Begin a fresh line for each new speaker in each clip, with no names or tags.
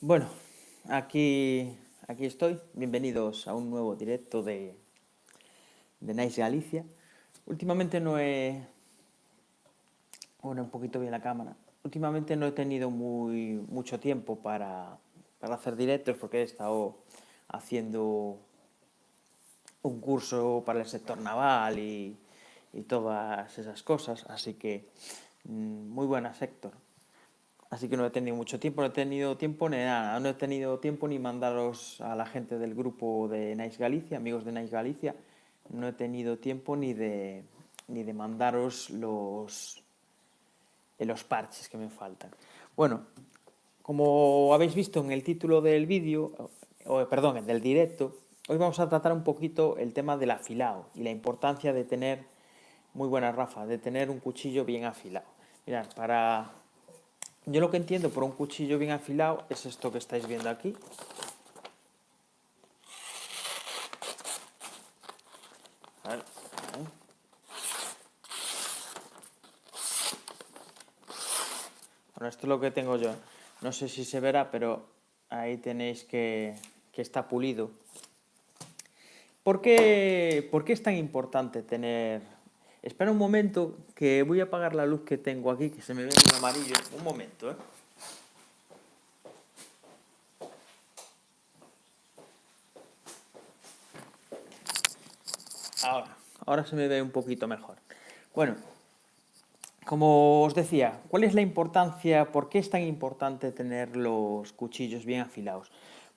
Bueno, aquí estoy. Bienvenidos a un nuevo directo de Nice Galicia. Últimamente no he... Bueno, un poquito bien la cámara. Últimamente no he tenido mucho tiempo para hacer directos porque he estado haciendo un curso para el sector naval y todas esas cosas. Así que muy buena sector. Así que no he tenido mucho tiempo, no he tenido tiempo ni nada, no he tenido tiempo ni mandaros a la gente del grupo de Nice Galicia, amigos de Nice Galicia, no he tenido tiempo ni de mandaros los parches que me faltan. Bueno, como habéis visto en el título del vídeo, perdón, del directo, hoy vamos a tratar un poquito el tema del afilado y la importancia de tener, muy buena Rafa, de tener un cuchillo bien afilado. Mirad, yo lo que entiendo por un cuchillo bien afilado es esto que estáis viendo aquí. A ver, ahí. Bueno, esto es lo que tengo yo. No sé si se verá, pero ahí tenéis que está pulido. ¿Por qué es tan importante tener...? Espera un momento, que voy a apagar la luz que tengo aquí, que se me ve en amarillo. Un momento, ¿eh? Ahora se me ve un poquito mejor. Bueno, como os decía, ¿cuál es la importancia? ¿Por qué es tan importante tener los cuchillos bien afilados?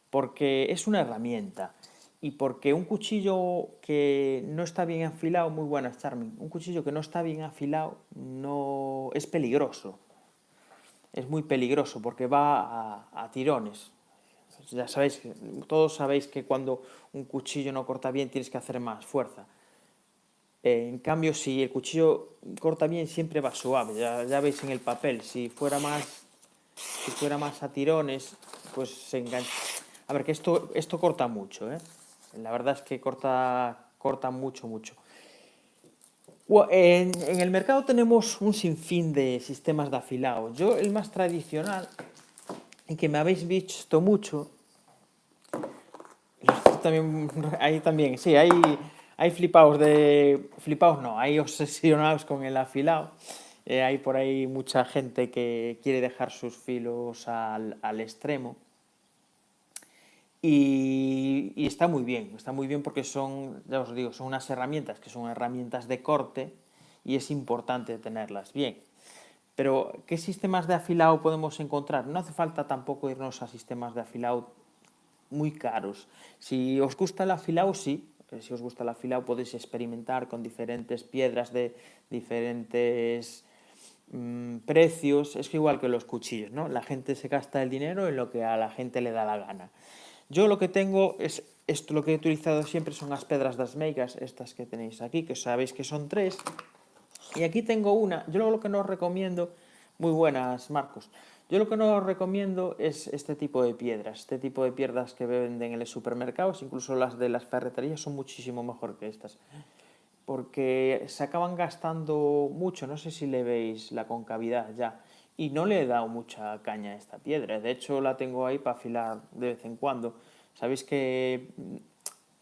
Porque es una herramienta y porque un cuchillo que no está bien afilado, muy buenas, Charmin, un cuchillo que no está bien afilado no es peligroso, es muy peligroso porque va a tirones. Ya sabéis, todos sabéis que cuando un cuchillo no corta bien tienes que hacer más fuerza. En cambio, si el cuchillo corta bien, siempre va suave. Ya veis en el papel, si fuera más a tirones, pues se engancha. A ver, que esto corta mucho, ¿eh? La verdad es que corta mucho, mucho. En el mercado tenemos un sinfín de sistemas de afilado. Yo, el más tradicional, y que me habéis visto mucho, también, ahí también, sí, hay flipados no, hay obsesionados con el afilado. Hay por ahí mucha gente que quiere dejar sus filos al extremo. Y está muy bien porque son, ya os digo, son unas herramientas que son herramientas de corte y es importante tenerlas bien. Pero, ¿qué sistemas de afilado podemos encontrar? No hace falta tampoco irnos a sistemas de afilado muy caros. Si os gusta el afilado, sí. Si os gusta el afilado podéis experimentar con diferentes piedras de diferentes precios. Es igual que los cuchillos, ¿no? La gente se gasta el dinero en lo que a la gente le da la gana. Yo lo que tengo es esto, lo que he utilizado siempre son las pedras das meigas, estas que tenéis aquí, que sabéis que son 3. Y aquí tengo una. Yo lo que no os recomiendo, muy buenas, Marcos. Yo lo que no os recomiendo es este tipo de piedras. Este tipo de piedras que venden en los supermercados, incluso las de las ferreterías, son muchísimo mejor que estas. Porque se acaban gastando mucho. No sé si le veis la concavidad ya. Y no le he dado mucha caña a esta piedra. De hecho, la tengo ahí para afilar de vez en cuando. Sabéis que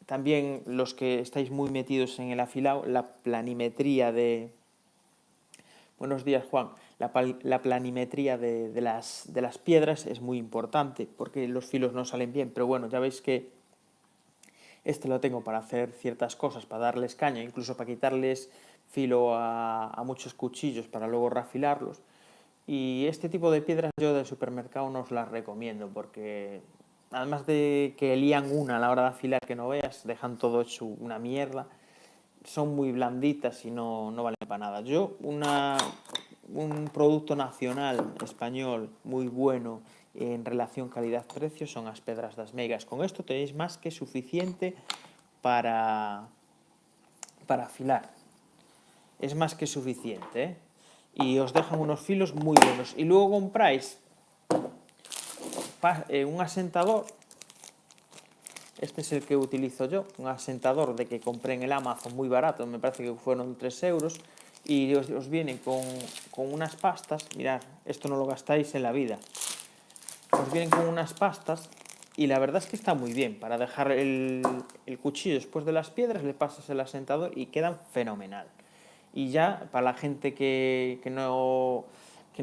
también los que estáis muy metidos en el afilado, la planimetría de... Buenos días, Juan. La planimetría de las piedras es muy importante porque los filos no salen bien. Pero bueno, ya veis que este lo tengo para hacer ciertas cosas, para darles caña, incluso para quitarles filo a muchos cuchillos para luego reafilarlos. Y este tipo de piedras yo del supermercado no os las recomiendo porque además de que lían una a la hora de afilar que no veas, dejan todo hecho una mierda, son muy blanditas y no valen para nada. Un producto nacional español muy bueno en relación calidad-precio son las pedras das meigas. Con esto tenéis más que suficiente para afilar. Es más que suficiente, ¿eh? Y os dejan unos filos muy buenos. Y luego compráis un asentador. Este es el que utilizo yo, un asentador de que compré en el Amazon muy barato, me parece que fueron 3 euros, y os viene con unas pastas. Mirad, esto no lo gastáis en la vida. pues vienen con unas pastas y la verdad es que está muy bien. Para dejar el cuchillo después de las piedras, le pasas el asentador y quedan fenomenal. Y ya para la gente que no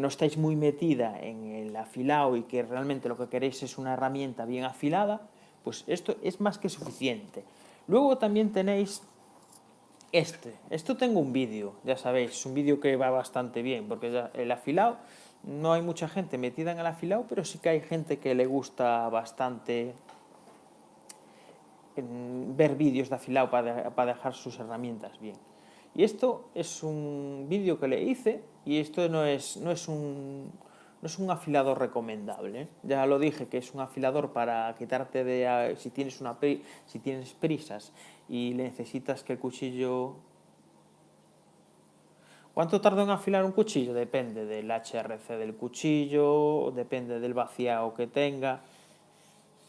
estáis muy metida en el afilado y que realmente lo que queréis es una herramienta bien afilada, pues esto es más que suficiente. Luego también tenéis esto tengo un vídeo, ya sabéis, es un vídeo que va bastante bien, porque ya el afilado, no hay mucha gente metida en el afilado, pero sí que hay gente que le gusta bastante ver vídeos de afilado para dejar sus herramientas bien. Y esto es un vídeo que le hice y esto no es un afilador recomendable, ¿eh? Ya lo dije que es un afilador para quitarte de... Si tienes prisas y necesitas que el cuchillo... ¿Cuánto tarda en afilar un cuchillo? Depende del HRC del cuchillo, depende del vaciado que tenga.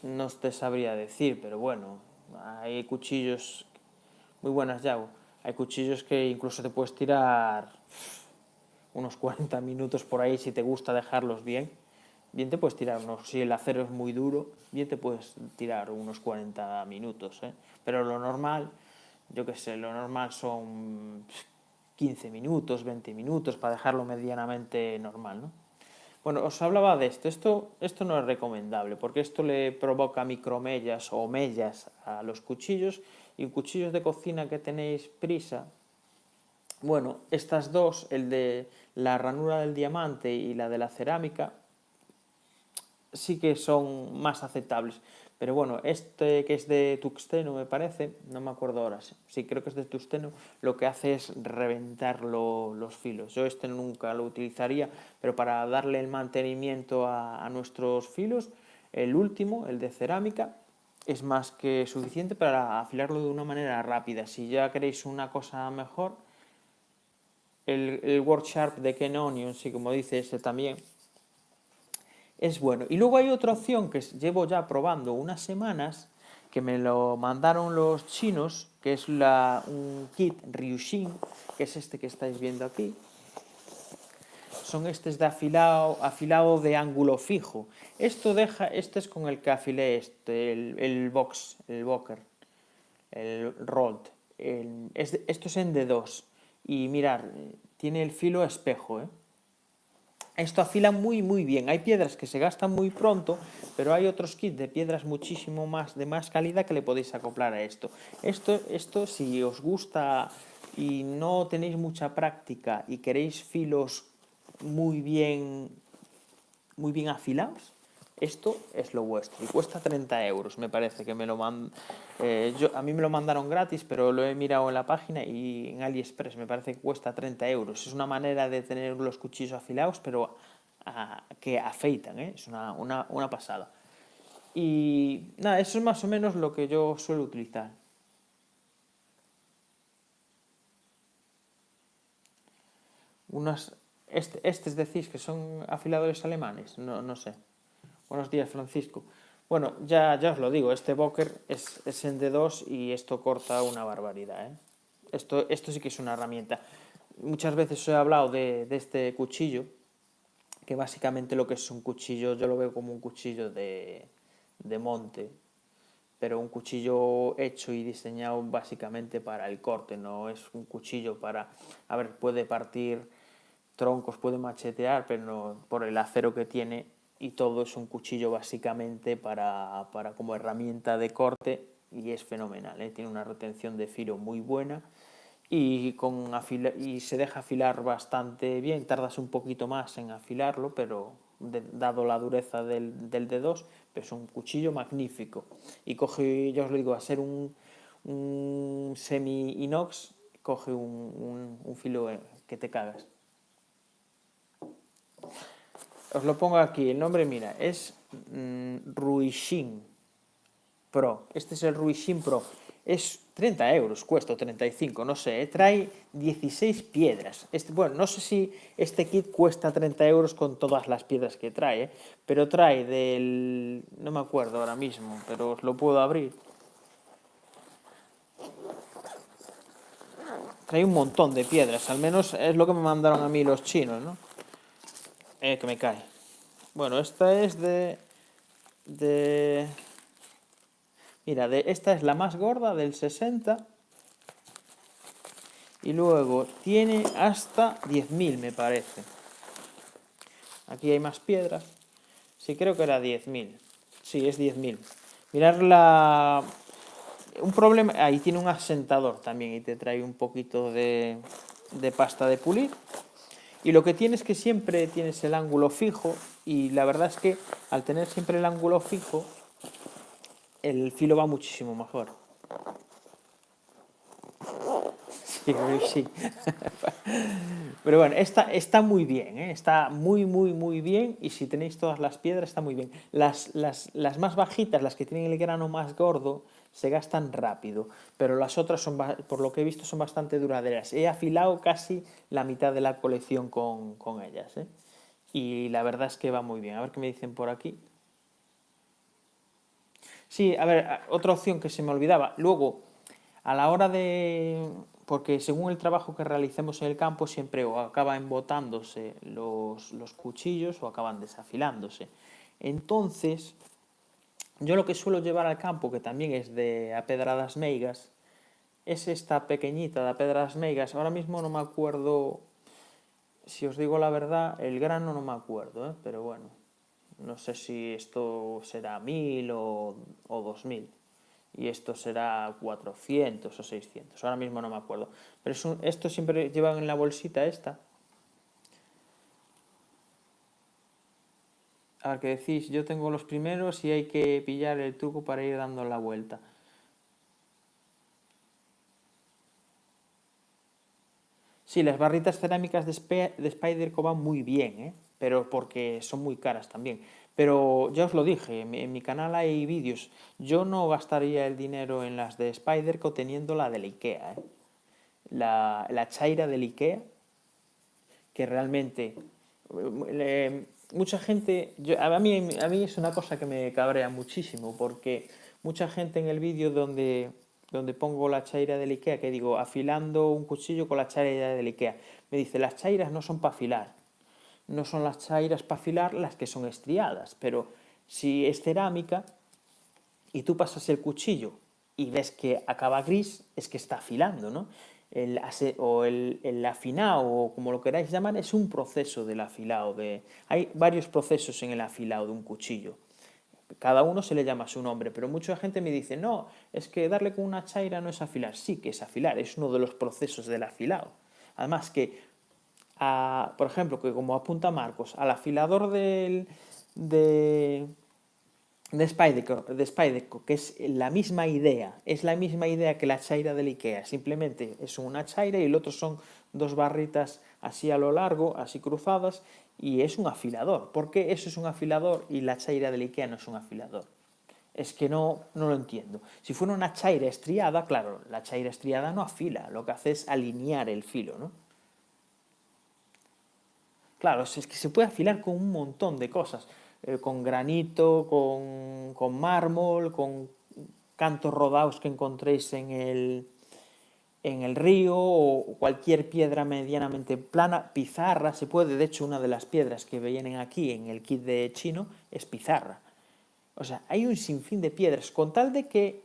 No te sabría decir, pero bueno, hay cuchillos muy buenas ya. Hay cuchillos que incluso te puedes tirar unos 40 minutos por ahí si te gusta dejarlos bien. Bien te puedes tirar unos, si el acero es muy duro, bien te puedes tirar unos 40 minutos, ¿eh? Pero lo normal, yo qué sé, lo normal son 15 minutos, 20 minutos para dejarlo medianamente normal, ¿no? Bueno, os hablaba de esto no es recomendable porque esto le provoca micromellas o mellas a los cuchillos y cuchillos de cocina que tenéis prisa. Bueno, estas dos, el de la ranura del diamante y la de la cerámica, sí que son más aceptables. Pero bueno, este que es de tungsteno me parece, no me acuerdo ahora, sí creo que es de tungsteno, lo que hace es reventar los filos. Yo este nunca lo utilizaría, pero para darle el mantenimiento a nuestros filos, el último, el de cerámica, es más que suficiente para afilarlo de una manera rápida. Si ya queréis una cosa mejor, el Work Sharp de Ken Onion, sí, como dice ese también, es bueno. Y luego hay otra opción que llevo ya probando unas semanas, que me lo mandaron los chinos, que es un kit Ryushin, que es este que estáis viendo aquí. Son estos de afilado de ángulo fijo. Este es con el que afilé el Boker, el Rold. Esto es en D2. Y mirar, tiene el filo espejo, ¿eh? Esto afila muy muy bien. Hay piedras que se gastan muy pronto, pero hay otros kits de piedras muchísimo más de más calidad que le podéis acoplar a esto. Esto si os gusta y no tenéis mucha práctica y queréis filos muy bien afilados, esto es lo vuestro y cuesta 30 euros, me parece que a mí me lo mandaron gratis, pero lo he mirado en la página y en AliExpress me parece que cuesta 30 euros. Es una manera de tener los cuchillos afilados, pero que afeitan, ¿eh? Es una pasada. Y nada, eso es más o menos lo que yo suelo utilizar. Estos decís que son afiladores alemanes, no sé. Buenos días, Francisco. Bueno, ya os lo digo, este Boker es en D2 y esto corta una barbaridad, ¿eh? Esto sí que es una herramienta. Muchas veces os he hablado de este cuchillo, que básicamente lo que es un cuchillo, yo lo veo como un cuchillo de monte, pero un cuchillo hecho y diseñado básicamente para el corte, no es un cuchillo para... A ver, puede partir troncos, puede machetear, pero no, por el acero que tiene y todo es un cuchillo básicamente para como herramienta de corte y es fenomenal, ¿eh? Tiene una retención de filo muy buena y, y se deja afilar bastante bien, tardas un poquito más en afilarlo, pero dado la dureza del D2, pues es un cuchillo magnífico. Y coge, ya os lo digo, a ser un semi-inox, coge un filo que te cagas. Os lo pongo aquí, el nombre, mira, es Ruishin Pro. Este es el Ruishin Pro. Es 30 euros, cuesta 35, no sé, trae 16 piedras. Bueno, no sé si este kit cuesta 30 euros con todas las piedras que trae, pero trae del... no me acuerdo ahora mismo, pero os lo puedo abrir. Trae un montón de piedras, al menos es lo que me mandaron a mí los chinos, ¿no? Que me cae. Bueno, esta es de Mira, esta es la más gorda del 60 y luego tiene hasta 10.000 me parece. Aquí hay más piedras. Sí, creo que era 10.000. Sí, es 10.000. Mirar la... Un problema... Ahí tiene un asentador también y te trae un poquito de pasta de pulir. Y lo que tienes es que siempre tienes el ángulo fijo y la verdad es que al tener siempre el ángulo fijo, el filo va muchísimo mejor. Sí, sí. Pero bueno, está muy bien, ¿eh? Está muy, muy, muy bien. Y si tenéis todas las piedras, está muy bien. Las más bajitas, las que tienen el grano más gordo, se gastan rápido. Pero las otras, por lo que he visto, son bastante duraderas. He afilado casi la mitad de la colección con ellas, ¿eh? Y la verdad es que va muy bien. A ver qué me dicen por aquí. Sí, a ver, otra opción que se me olvidaba. Luego, a la hora de... Porque según el trabajo que realicemos en el campo, siempre o acaban botándose los cuchillos o acaban desafilándose. Entonces, yo lo que suelo llevar al campo, que también es de apedradas meigas, es esta pequeñita de apedradas meigas. Ahora mismo no me acuerdo, si os digo la verdad, el grano no me acuerdo, ¿eh? Pero bueno, no sé si esto será 1.000 o 2.000 y esto será 400 o 600, ahora mismo no me acuerdo. Pero esto siempre llevan en la bolsita esta. A ver, que decís, yo tengo los primeros y hay que pillar el truco para ir dando la vuelta. Sí, las barritas cerámicas de Spyderco van muy bien, ¿eh? Pero porque son muy caras también. Pero ya os lo dije, en mi canal hay vídeos. Yo no gastaría el dinero en las de Spyderco teniendo la del Ikea, ¿eh? La chaira del Ikea, que realmente mucha gente, a mí es una cosa que me cabrea muchísimo, porque mucha gente en el vídeo donde pongo la chaira del Ikea, que digo, afilando un cuchillo con la chaira del Ikea, me dice, las chairas no son para afilar, no son las chairas para afilar las que son estriadas, pero si es cerámica y tú pasas el cuchillo y ves que acaba gris, es que está afilando, ¿no? El afinado, o como lo queráis llamar, es un proceso del afilado. Hay varios procesos en el afilado de un cuchillo. Cada uno se le llama a su nombre, pero mucha gente me dice, no, es que darle con una chaira no es afilar. Sí que es afilar, es uno de los procesos del afilado. Además que, por ejemplo, que como apunta Marcos, al afilador de Spyderco, que es la misma idea que la chaira del Ikea, simplemente es una chaira y el otro son dos barritas así a lo largo, así cruzadas, y es un afilador. ¿Por qué eso es un afilador y la chaira del Ikea no es un afilador? Es que no lo entiendo. Si fuera una chaira estriada, claro, la chaira estriada no afila, lo que hace es alinear el filo, ¿no? Claro, es que se puede afilar con un montón de cosas, con granito, con mármol, con cantos rodados que encontréis en el río o cualquier piedra medianamente plana, pizarra, se puede, de hecho una de las piedras que vienen aquí en el kit de chino es pizarra. O sea, hay un sinfín de piedras, con tal de que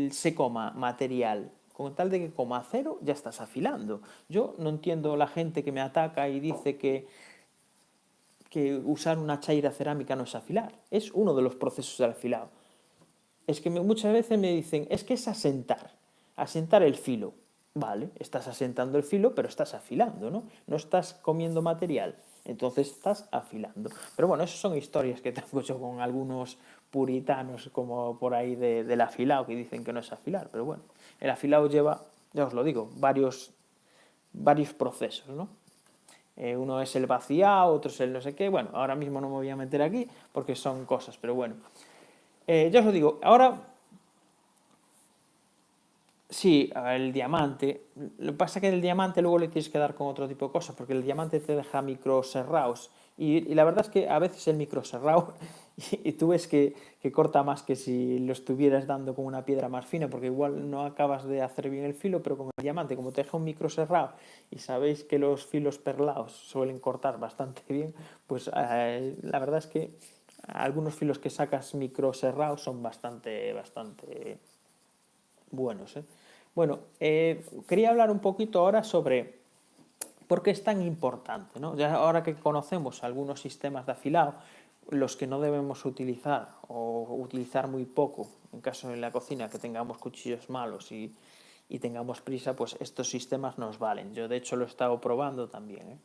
se coma material, con tal de que coma acero, ya estás afilando. Yo no entiendo la gente que me ataca y dice que usar una chaira cerámica no es afilar. Es uno de los procesos del afilado. Es que muchas veces me dicen, es que es asentar el filo. Vale, estás asentando el filo, pero estás afilando, ¿no? No estás comiendo material, entonces estás afilando. Pero bueno, esas son historias que tengo yo con algunos puritanos como por ahí del afilado que dicen que no es afilar, pero bueno, el afilado lleva, ya os lo digo, varios procesos, ¿no? Uno es el vaciado, otro es el no sé qué. Bueno, ahora mismo no me voy a meter aquí porque son cosas, pero bueno. Ya os lo digo, ahora sí, el diamante. Lo que pasa es que el diamante luego le tienes que dar con otro tipo de cosas, porque el diamante te deja microserraos. Y la verdad es que a veces el microserrao, y tú ves que corta más que si lo estuvieras dando con una piedra más fina, porque igual no acabas de hacer bien el filo, pero con el diamante, como te deja un microserrao, y sabéis que los filos perlados suelen cortar bastante bien, pues la verdad es que algunos filos que sacas micro serrados son bastante buenos, ¿eh? Bueno, quería hablar un poquito ahora sobre por qué es tan importante, ¿no? Ya ahora que conocemos algunos sistemas de afilado, los que no debemos utilizar o utilizar muy poco, en caso en la cocina que tengamos cuchillos malos y tengamos prisa, pues estos sistemas nos valen. Yo de hecho lo he estado probando también, ¿eh?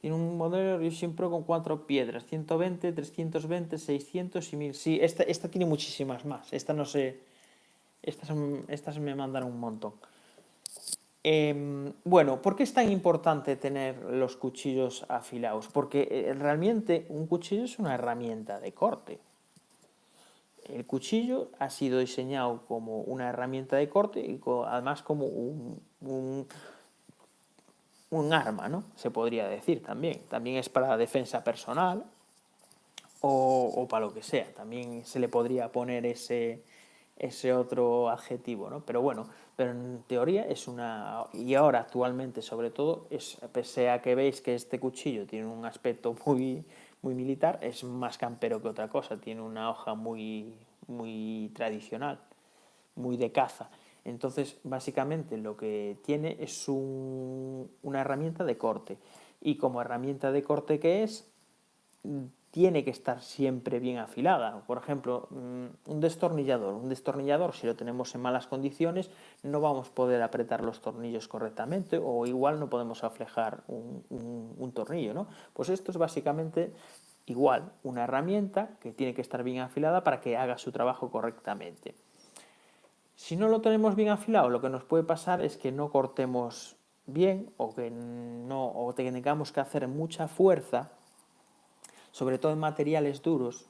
Tiene un modelo, yo siempre con 4 piedras, 120, 320, 600 y 1000. Sí, esta tiene muchísimas más. Esta no sé, estas me mandan un montón. Bueno, ¿por qué es tan importante tener los cuchillos afilados? Porque realmente un cuchillo es una herramienta de corte. El cuchillo ha sido diseñado como una herramienta de corte y además como un arma, ¿no? Se podría decir también. También es para defensa personal o para lo que sea. También se le podría poner ese otro adjetivo, ¿no? Pero bueno, pero en teoría es una... Y ahora actualmente sobre todo, pese a que veis que este cuchillo tiene un aspecto muy militar, es más campero que otra cosa, tiene una hoja muy tradicional, muy de caza. Entonces, básicamente lo que tiene es una herramienta de corte. Y como herramienta de corte que es, tiene que estar siempre bien afilada. Por ejemplo, un destornillador. Un destornillador, si lo tenemos en malas condiciones, no vamos a poder apretar los tornillos correctamente o igual no podemos aflejar un tornillo, ¿no? Pues esto es básicamente igual, una herramienta que tiene que estar bien afilada para que haga su trabajo correctamente. Si no lo tenemos bien afilado, lo que nos puede pasar es que no cortemos bien o que tengamos que hacer mucha fuerza, sobre todo en materiales duros,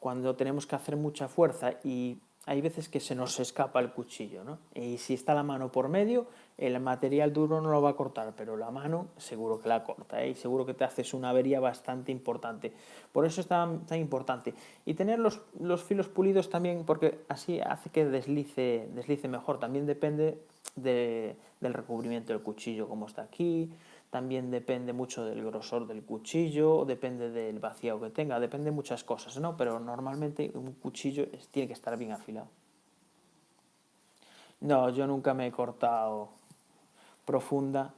cuando tenemos que hacer mucha fuerza y hay veces que se nos escapa el cuchillo, ¿no? Y si está la mano por medio, el material duro no lo va a cortar, pero la mano seguro que la corta, ¿eh? Y seguro que te haces una avería bastante importante. Por eso es tan importante. Y tener los filos pulidos también, porque así hace que deslice mejor. También depende del recubrimiento del cuchillo, como está aquí. También depende mucho del grosor del cuchillo, depende del vaciado que tenga, depende de muchas cosas, ¿no? Pero normalmente un cuchillo tiene que estar bien afilado. No, yo nunca me he cortado profunda.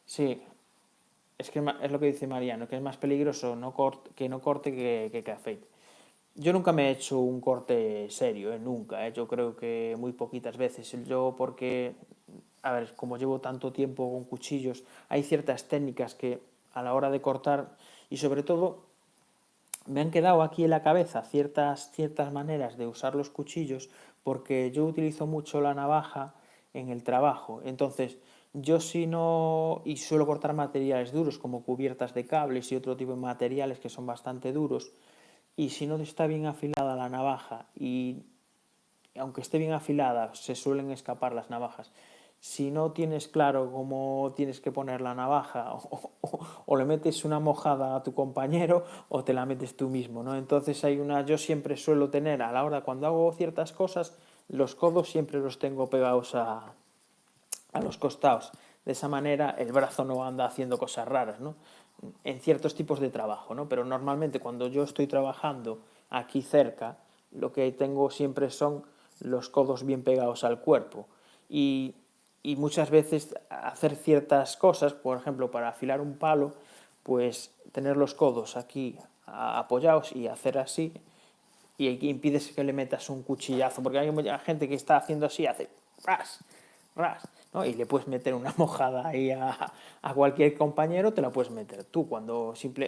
Sí, es que es lo que dice Mariano, que es más peligroso que no corte que afeite. Yo nunca me he hecho un corte serio, nunca. Yo creo que muy poquitas veces. Yo porque, a ver, como llevo tanto tiempo con cuchillos, hay ciertas técnicas que a la hora de cortar y sobre todo me han quedado aquí en la cabeza ciertas maneras de usar los cuchillos porque yo utilizo mucho la navaja en el trabajo. Entonces, yo si no... y suelo cortar materiales duros como cubiertas de cables y otro tipo de materiales que son bastante duros. Y si no está bien afilada la navaja y aunque esté bien afilada, se suelen escapar las navajas. Si no tienes claro cómo tienes que poner la navaja, o le metes una mojada a tu compañero o te la metes tú mismo, ¿no? Entonces yo siempre suelo tener, a la hora cuando hago ciertas cosas, los codos siempre los tengo pegados a los costados. De esa manera el brazo no anda haciendo cosas raras, ¿no? En ciertos tipos de trabajo, ¿no? Pero normalmente cuando yo estoy trabajando aquí cerca, lo que tengo siempre son los codos bien pegados al cuerpo. Y, y muchas veces hacer ciertas cosas, por ejemplo, para afilar un palo, pues tener los codos aquí apoyados y hacer así, y impides que le metas un cuchillazo, porque hay mucha gente que está haciendo así, hace ras, ras, ¿no? Y le puedes meter una mojada ahí a cualquier compañero, te la puedes meter tú.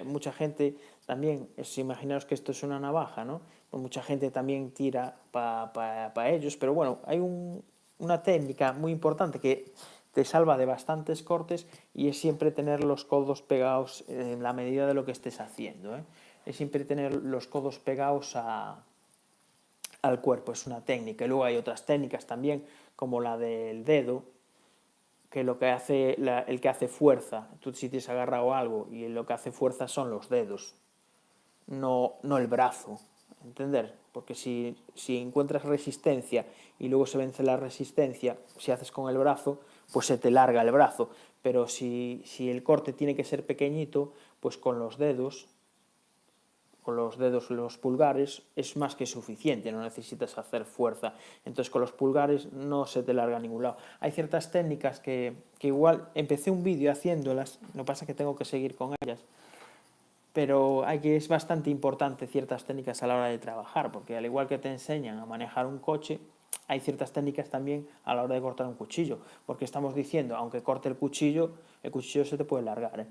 Mucha gente también, imaginaos que esto es una navaja, ¿no? Pues mucha gente también tira para ellos, pero bueno, hay una técnica muy importante que te salva de bastantes cortes y es siempre tener los codos pegados en la medida de lo que estés haciendo, ¿eh? Es siempre tener los codos pegados al cuerpo, es una técnica. Y luego hay otras técnicas también, como la del dedo, que el que hace fuerza, tú si tienes agarrado algo y lo que hace fuerza son los dedos, no el brazo, ¿entender? Porque si encuentras resistencia y luego se vence la resistencia, si haces con el brazo, pues se te larga el brazo. Pero si el corte tiene que ser pequeñito, pues con los dedos, los pulgares, es más que suficiente, no necesitas hacer fuerza. Entonces con los pulgares no se te larga a ningún lado. Hay ciertas técnicas que igual empecé un vídeo haciéndolas, lo que pasa es que tengo que seguir con ellas, pero es bastante importante ciertas técnicas a la hora de trabajar, porque al igual que te enseñan a manejar un coche, hay ciertas técnicas también a la hora de cortar un cuchillo, porque estamos diciendo, aunque corte el cuchillo se te puede largar, ¿eh?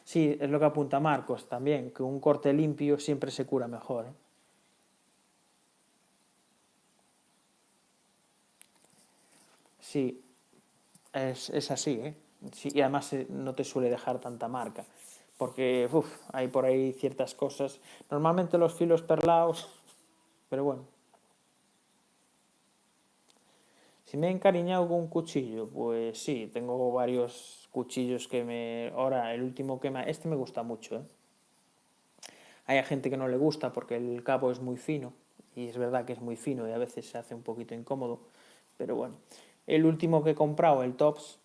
Sí, es lo que apunta Marcos también, que un corte limpio siempre se cura mejor, ¿eh? Sí, es así, ¿eh? Sí, y además no te suele dejar tanta marca, porque hay por ahí ciertas cosas. Normalmente los filos perlados, pero bueno. Si me he encariñado con un cuchillo, pues sí, tengo varios cuchillos que me... Ahora, el último que me... Este me gusta mucho, ¿eh? Hay gente que no le gusta porque el cabo es muy fino, y es verdad que es muy fino y a veces se hace un poquito incómodo, pero bueno. El último que he comprado, el Tops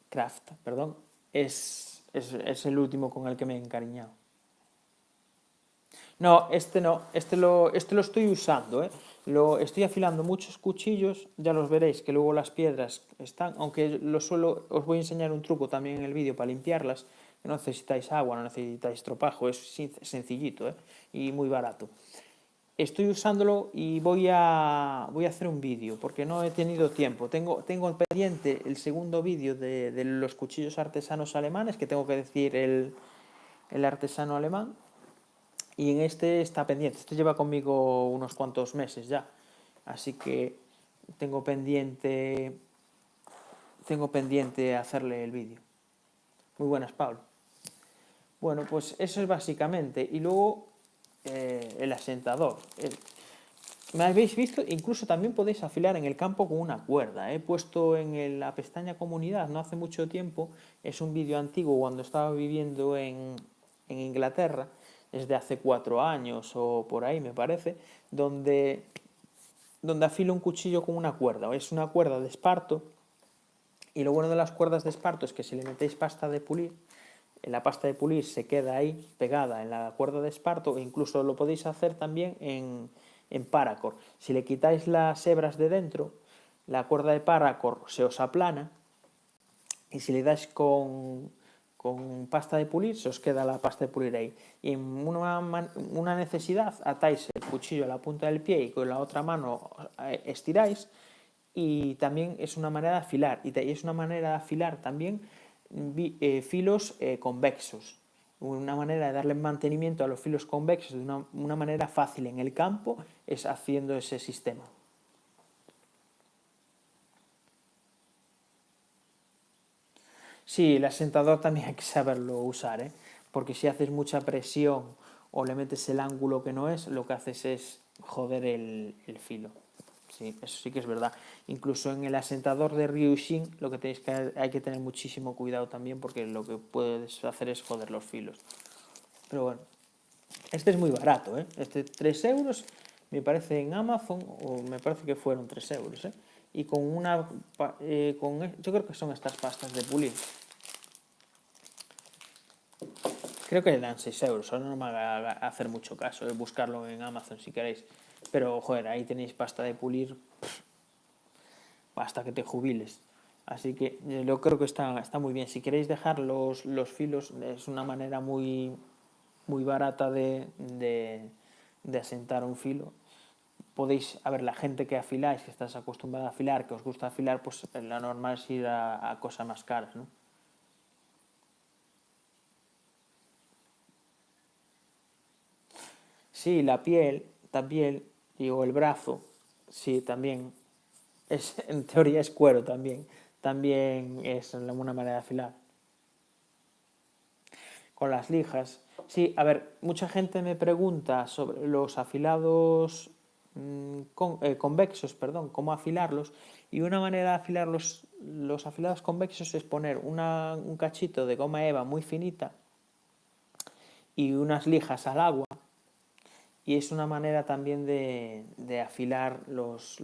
Craft, perdón, es el último con el que me he encariñado. No, este lo estoy usando, ¿eh? Lo estoy afilando muchos cuchillos, ya los veréis que luego las piedras están, aunque os voy a enseñar un truco también en el vídeo para limpiarlas, que no necesitáis agua, no necesitáis tropajo, es sencillito, ¿eh? Y muy barato. Estoy usándolo y voy a hacer un vídeo porque no he tenido tiempo. Tengo pendiente el segundo vídeo de los cuchillos artesanos alemanes, que tengo que decir el artesano alemán, y en este está pendiente. Este lleva conmigo unos cuantos meses ya, así que tengo pendiente hacerle el vídeo. Muy buenas, Pablo. Bueno, pues eso es básicamente. Y luego el asentador. ¿Me habéis visto? Incluso también podéis afilar en el campo con una cuerda. He puesto en la pestaña comunidad no hace mucho tiempo, es un vídeo antiguo cuando estaba viviendo en Inglaterra, desde hace 4 años o por ahí me parece, donde afilo un cuchillo con una cuerda. Es una cuerda de esparto, y lo bueno de las cuerdas de esparto es que si le metéis pasta de pulir, la pasta de pulir se queda ahí pegada en la cuerda de esparto, e incluso lo podéis hacer también en paracord. Si le quitáis las hebras de dentro, la cuerda de paracord se os aplana, y si le dais con pasta de pulir, se os queda la pasta de pulir ahí. Y en una necesidad atáis el cuchillo a la punta del pie y con la otra mano estiráis, y también es una manera de afilar. Y es una manera de afilar también filos convexos. Una manera de darle mantenimiento a los filos convexos de una manera fácil en el campo es haciendo ese sistema. Sí, el asentador también hay que saberlo usar, ¿eh? Porque si haces mucha presión o le metes el ángulo que no es, lo que haces es joder el filo. Sí, eso sí que es verdad. Incluso en el asentador de Ryushin lo que hay que tener muchísimo cuidado también, porque lo que puedes hacer es joder los filos. Pero bueno, este es muy barato, ¿eh? Este 3 euros me parece en Amazon, o me parece que fueron 3 euros, ¿eh? Y con yo creo que son estas pastas de pulir. Creo que le dan 6 euros, ahora no me va a hacer mucho caso, buscarlo en Amazon si queréis. Pero, joder, ahí tenéis pasta de pulir hasta que te jubiles. Así que yo creo que está muy bien. Si queréis dejar los filos, es una manera muy, muy barata de asentar un filo. Podéis, a ver, la gente que afiláis, que estás acostumbrada a afilar, que os gusta afilar, pues la normal es ir a cosas más caras, ¿no? Sí, la piel, también, digo, el brazo, sí, también. En teoría es cuero también. También es una manera de afilar. Con las lijas. Sí, a ver, mucha gente me pregunta sobre los afilados convexos, perdón, cómo afilarlos. Y una manera de afilar los afilados convexos es poner un cachito de goma eva muy finita y unas lijas al agua, y es una manera también de afilar los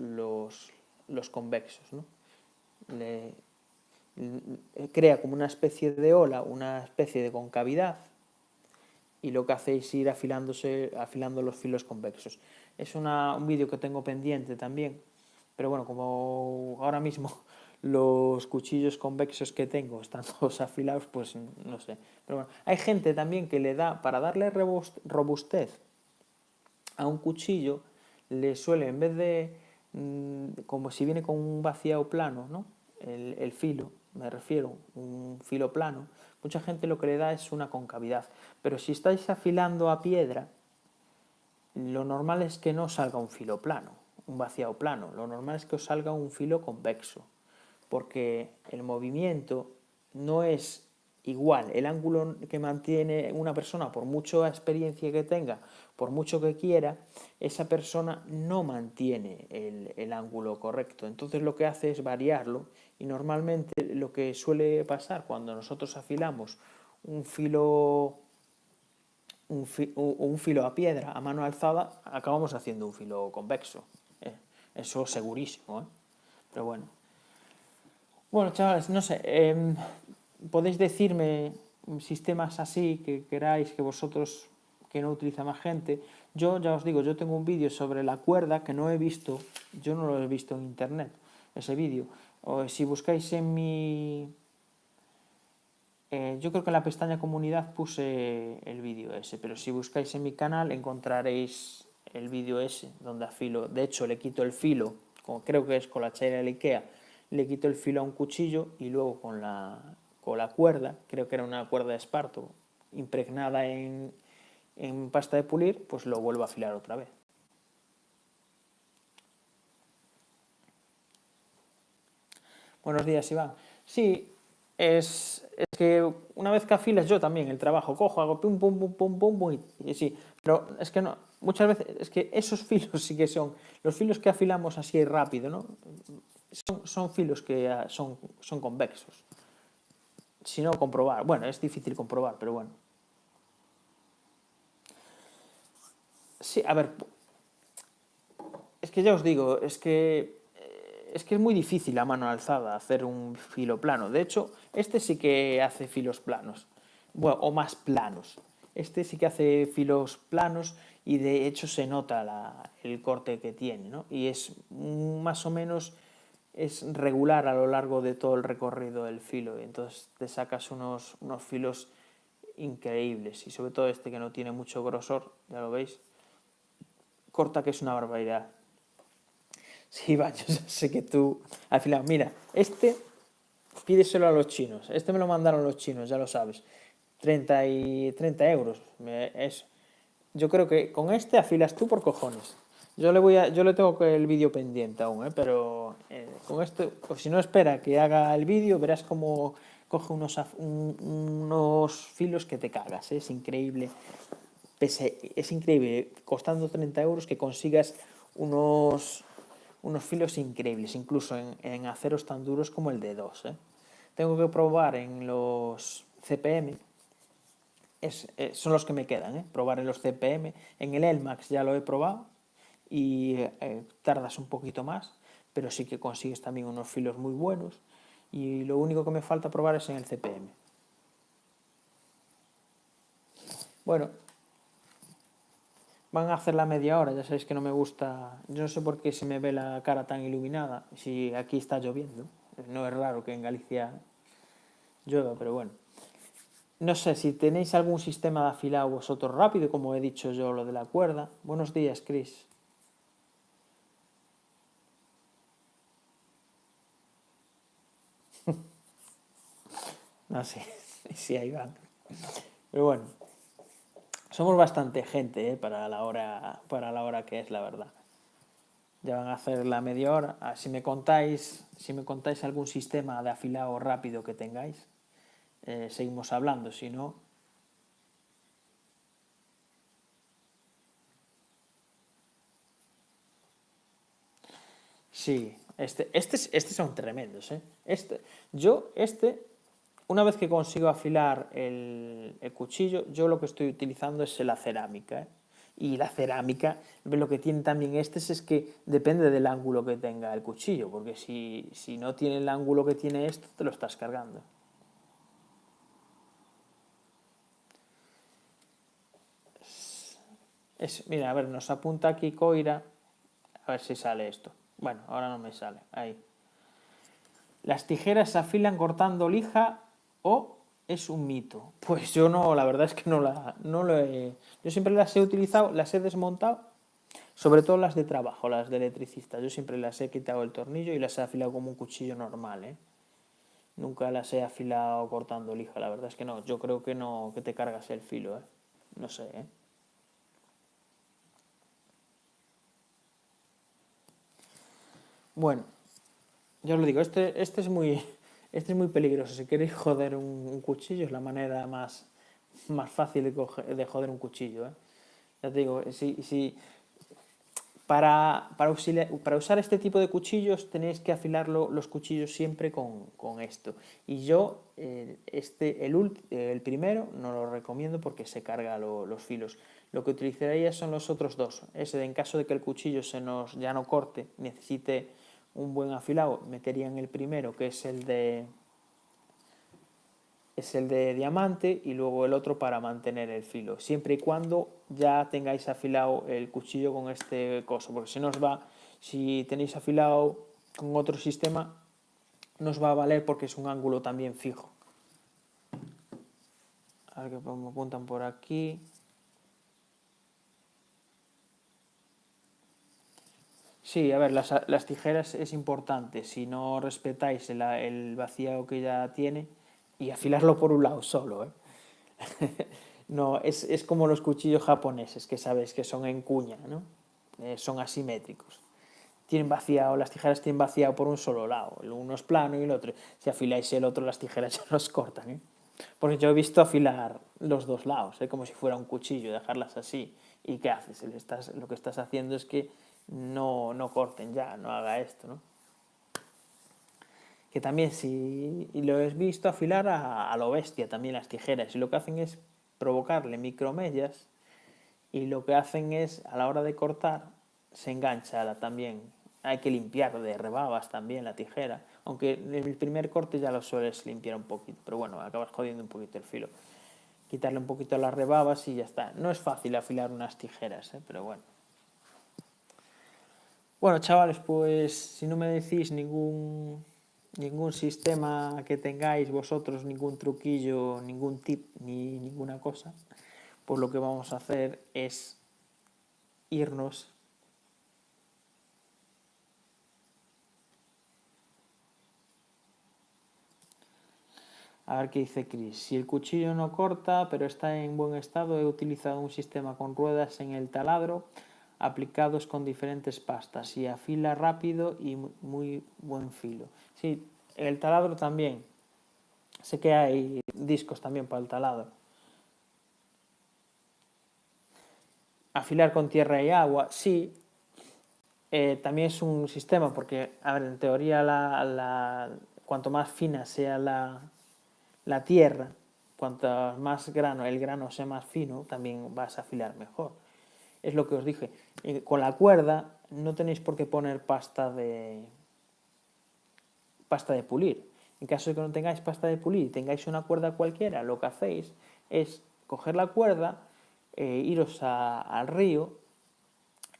convexos, ¿no? Crea como una especie de ola, una especie de concavidad, y lo que hace es ir afilando los filos convexos. Es un vídeo que tengo pendiente también, pero bueno, como ahora mismo los cuchillos convexos que tengo están todos afilados, pues no sé. Pero bueno, hay gente también que le da, para darle robustez a un cuchillo, le suele, en vez de, como si viene con un vaciado plano, ¿no? El filo, me refiero, un filo plano, mucha gente lo que le da es una concavidad. Pero si estáis afilando a piedra, lo normal es que no salga un filo plano, un vaciado plano. Lo normal es que os salga un filo convexo, porque el movimiento no es igual. El ángulo que mantiene una persona, por mucha experiencia que tenga, por mucho que quiera, esa persona no mantiene el ángulo correcto. Entonces lo que hace es variarlo, y normalmente lo que suele pasar cuando nosotros afilamos un filo a piedra a mano alzada, acabamos haciendo un filo convexo. Eso segurísimo, ¿eh? Pero bueno. Bueno, chavales, no sé, podéis decirme sistemas así que queráis, que vosotros, que no utiliza más gente. Yo ya os digo, yo tengo un vídeo sobre la cuerda que no he visto, yo no lo he visto en internet, ese vídeo. O si buscáis en mi... yo creo que en la pestaña comunidad puse el vídeo ese, pero si buscáis en mi canal encontraréis el vídeo ese, donde afilo. De hecho, le quito el filo, como creo que es con la chaira de Ikea, le quito el filo a un cuchillo, y luego con la cuerda, creo que era una cuerda de esparto, impregnada en pasta de pulir, pues lo vuelvo a afilar otra vez. Buenos días, Iván. Sí, es que una vez que afilas, yo también el trabajo cojo, hago pum, pum, pum, pum, pum, pum, y sí. Pero es que no, muchas veces, es que esos filos sí que son, los filos que afilamos así rápido, ¿no? Son filos que son convexos. Si no, comprobar. Bueno, es difícil comprobar, pero bueno. Sí, a ver, es que ya os digo, es que es muy difícil a mano alzada hacer un filo plano. De hecho, este sí que hace filos planos, bueno, o más planos. Este sí que hace filos planos, y de hecho se nota el corte que tiene, ¿no? Y es más o menos es regular a lo largo de todo el recorrido del filo. Y entonces te sacas unos filos increíbles, y sobre todo este que no tiene mucho grosor, ya lo veis, corta que es una barbaridad. Sí, va, yo sé que tú, al final, mira, pídeselo a los chinos. Este me lo mandaron los chinos, ya lo sabes. 30 euros. Yo creo que con este afilas tú por cojones. Yo le tengo el vídeo pendiente aún, pero con esto, pues si no, espera que haga el vídeo, verás cómo coge unos filos que te cagas. Es increíble. Es increíble, costando 30 euros, que consigas unos filos increíbles, incluso en aceros tan duros como el de 2. Tengo que probar en los CPM, son los que me quedan, probar en los CPM. En el Elmax ya lo he probado, y tardas un poquito más, pero sí que consigues también unos filos muy buenos, y lo único que me falta probar es en el CPM. Bueno, van a hacer la media hora, ya sabéis que no me gusta, yo no sé por qué se me ve la cara tan iluminada si aquí está lloviendo. No es raro que en Galicia llueva, pero bueno. No sé si tenéis algún sistema de afilado vosotros rápido, como he dicho yo, lo de la cuerda. Buenos días, Chris. No sé, sí, ahí van. Pero bueno, somos bastante gente, para la hora que es, la verdad. Ya van a hacer la media hora. Si me contáis algún sistema de afilado rápido que tengáis, seguimos hablando. Si no, sí, estos son tremendos, ¿eh? Este una vez que consigo afilar el cuchillo, yo lo que estoy utilizando es la cerámica, ¿eh? Y la cerámica, lo que tiene también es que depende del ángulo que tenga el cuchillo, porque si no tiene el ángulo que tiene esto, te lo estás cargando. Mira, a ver, nos apunta aquí Coira, a ver si sale esto. Bueno, ahora no me sale, ahí. ¿Las tijeras se afilan cortando lija o es un mito? Pues yo no, la verdad es que no lo he... Yo siempre las he utilizado, las he desmontado, sobre todo las de trabajo, las de electricista. Yo siempre las he quitado el tornillo y las he afilado como un cuchillo normal, ¿eh? Nunca las he afilado cortando lija, la verdad es que no. Yo creo que no, que te cargas el filo, ¿eh? No sé, ¿eh? Bueno, yo os lo digo, este es muy peligroso. Si queréis joder un cuchillo es la manera más fácil de joder un cuchillo, ¿eh? Ya te digo, para usar este tipo de cuchillos tenéis que afilar los cuchillos siempre con esto. Y yo, el primero, no lo recomiendo porque se carga los filos. Lo que utilizaría son los otros dos. Ese, en caso de que el cuchillo ya no corte, necesite un buen afilado, metería en el primero, que es el de diamante, y luego el otro para mantener el filo, siempre y cuando ya tengáis afilado el cuchillo con este coso, porque si tenéis afilado con otro sistema, no os va a valer porque es un ángulo también fijo. A ver qué me apuntan por aquí. Sí, a ver, las tijeras es importante, si no respetáis el vaciado que ya tiene, y afilarlo por un lado solo, ¿eh? No, es como los cuchillos japoneses, que sabes que son en cuña, ¿no? Son asimétricos. Las tijeras tienen vaciado por un solo lado. Uno es plano y el otro. Si afiláis el otro, las tijeras ya nos cortan, ¿eh? Porque yo he visto afilar los dos lados, ¿eh? Como si fuera un cuchillo, dejarlas así. ¿Y qué haces? Lo que estás haciendo es que no corten ya, no haga esto, ¿no? Que también y lo he visto afilar a lo bestia también las tijeras, y lo que hacen es provocarle micromellas, y lo que hacen es, a la hora de cortar, se engancha también. Hay que limpiar de rebabas también la tijera, aunque en el primer corte ya lo sueles limpiar un poquito, pero bueno, acabas jodiendo un poquito el filo. Quitarle un poquito las rebabas y ya está. No es fácil afilar unas tijeras, pero bueno. Bueno, chavales, pues si no me decís ningún sistema que tengáis vosotros, ningún truquillo, ningún tip ni ninguna cosa, pues lo que vamos a hacer es irnos. A ver qué dice Chris. Si el cuchillo no corta, pero está en buen estado, he utilizado un sistema con ruedas en el taladro aplicados con diferentes pastas y afila rápido y muy buen filo. Sí, el taladro también. Sé que hay discos también para el taladro. Afilar con tierra y agua, sí. También es un sistema porque, a ver, en teoría cuanto más fina sea la tierra, cuanto más el grano sea más fino, también vas a afilar mejor. Es lo que os dije. Con la cuerda no tenéis por qué poner pasta de pulir. En caso de que no tengáis pasta de pulir y tengáis una cuerda cualquiera, lo que hacéis es coger la cuerda, iros al río,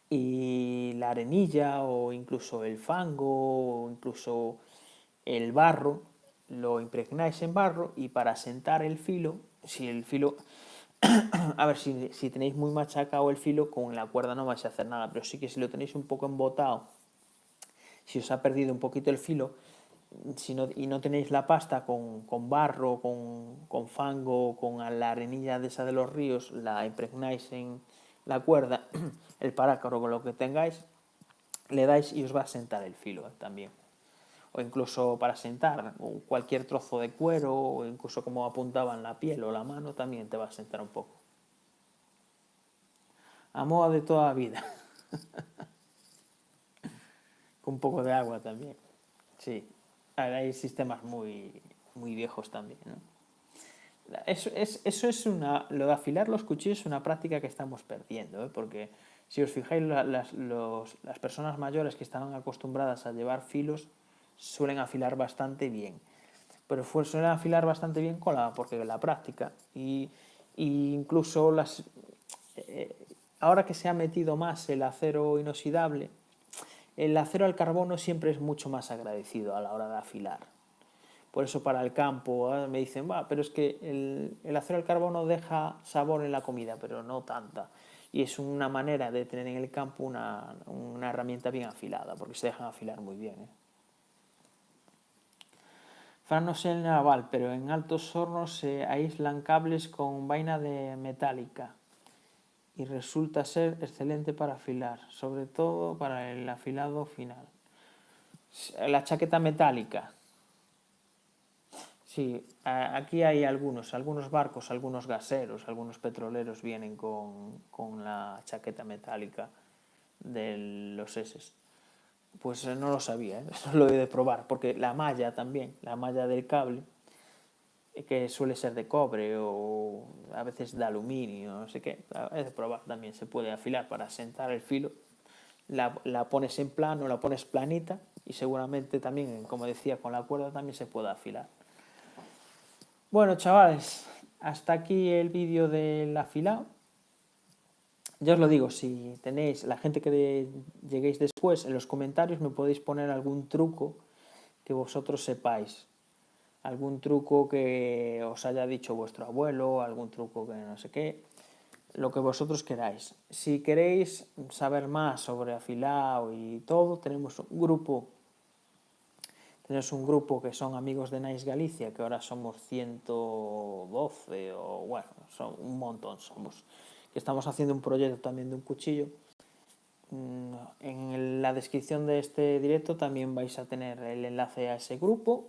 y la arenilla o incluso el fango o incluso el barro, lo impregnáis en barro, y para sentar el filo, si el filo, a ver, si tenéis muy machacado el filo, con la cuerda no vais a hacer nada, pero sí que si lo tenéis un poco embotado, si os ha perdido un poquito el filo, y no tenéis la pasta con barro, con fango, con la arenilla de esa de los ríos, la impregnáis en la cuerda, el parácaro con lo que tengáis, le dais y os va a sentar el filo, también. O incluso para sentar cualquier trozo de cuero, o incluso como apuntaban la piel o la mano, también te va a sentar un poco. A moda de toda la vida. Con un poco de agua también. Sí. Hay sistemas muy viejos también, ¿no? Lo de afilar los cuchillos es una práctica que estamos perdiendo, ¿eh? Porque si os fijáis, las personas mayores que estaban acostumbradas a llevar filos suelen afilar bastante bien, pero suelen afilar bastante bien porque la práctica y incluso ahora que se ha metido más el acero inoxidable, el acero al carbono siempre es mucho más agradecido a la hora de afilar. Por eso para el campo me dicen, pero es que el acero al carbono deja sabor en la comida, pero no tanta. Y es una manera de tener en el campo una herramienta bien afilada, porque se dejan afilar muy bien, ¿eh? Fran, no sé el naval, pero en altos hornos se aíslan cables con vaina de metálica y resulta ser excelente para afilar, sobre todo para el afilado final. La chaqueta metálica. Sí, aquí hay algunos barcos, algunos gaseros, algunos petroleros vienen con la chaqueta metálica de los S. Pues no lo sabía, ¿eh? Eso lo he de probar, porque la malla también, la malla del cable, que suele ser de cobre o a veces de aluminio, no sé qué, he de probar también, se puede afilar para sentar el filo, la pones en plano, la pones planita y seguramente también, como decía, con la cuerda también se puede afilar. Bueno, chavales, hasta aquí el vídeo del afilado. Ya os lo digo, si tenéis, la gente que lleguéis después, en los comentarios me podéis poner algún truco que vosotros sepáis. Algún truco que os haya dicho vuestro abuelo, algún truco que no sé qué, lo que vosotros queráis. Si queréis saber más sobre afilado y todo, tenemos un grupo que son amigos de Nice Galicia, que ahora somos 112 o bueno, son un montón somos, que estamos haciendo un proyecto también de un cuchillo. En la descripción de este directo también vais a tener el enlace a ese grupo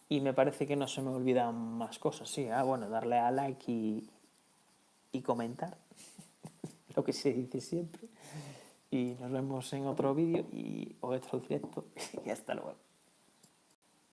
y me parece que no se me olvidan más cosas. Sí, bueno, darle a like y comentar, lo que se dice siempre. Y nos vemos en otro vídeo o otro directo y hasta luego.